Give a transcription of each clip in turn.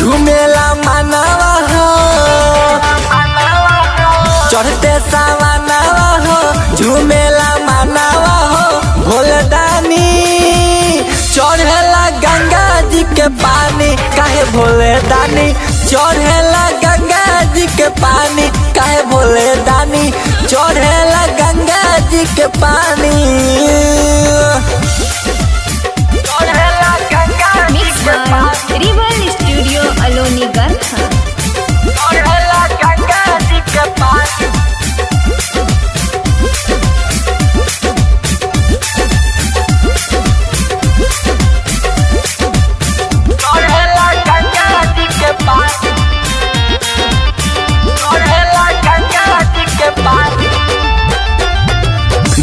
झूमेला मानवा हो, चढ़ते सावनवा हो, झूमेला मानवा हो भोलेदानी। चढ़ेला गंगा जी के पानी काहे भोलेदानी, चढ़ेला गंगा जी के पानी काहे भोलेदानी, चढ़ेला गंगा जी के पानी। Mix by river studio Aloni Garkha.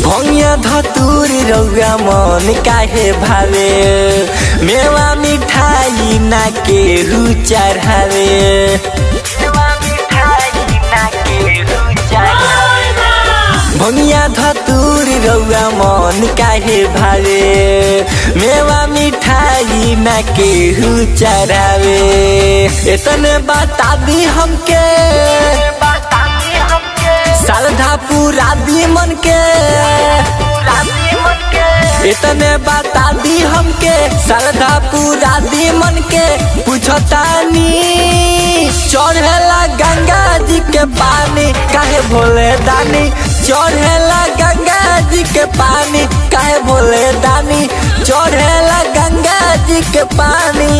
भंगिया धतूरी रउआ मन काहे भावे, मेवा मिठाई ना केहू चढ़ावे। भंगिया धतूरी रउआ मन काहे भावे, मेवा मिठाई ना केहू चढ़ावे। इतने बता दी हमके श्रद्धा पूरा दी मन के, इतने बता दी हमके श्रद्धा पूरा दी मन के। पूछतानी चढ़ेला गंगा जी के पानी काहे भोलेदानी, चढ़ेला गंगा जी के पानी काहे भोलेदानी, चढ़ेला गंगा जी के पानी।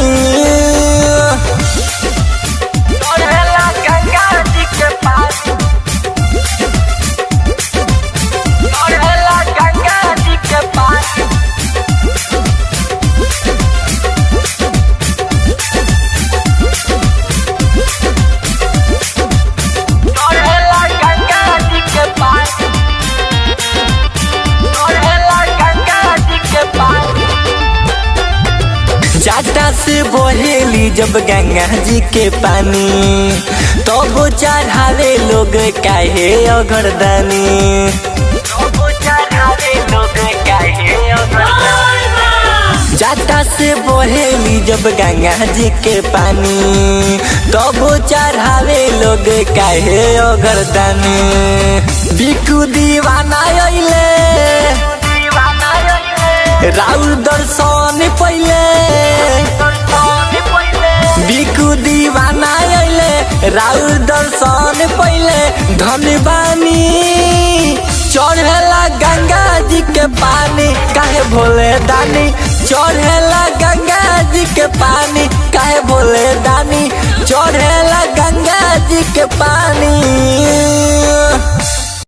जाटा से बहेली जब गंगा जी के पानी, तब तो चढ़ावे लोग काहे अगरदानी। जाटा से बहेली जब गंगा जी के पानी, तब तो चढ़ावे लोग काहे अगरदानी। बिकू दीवाना अइले राउर दर्शन पहले, बिकू दीवाना अइले राउर दर्शन पहले। धनबानी चढ़ेला गंगा जी के पानी काहे भोलेदानी, चढ़ेला गंगा जी के पानी काहे भोलेदानी, चढ़ेला गंगा जी के पानी।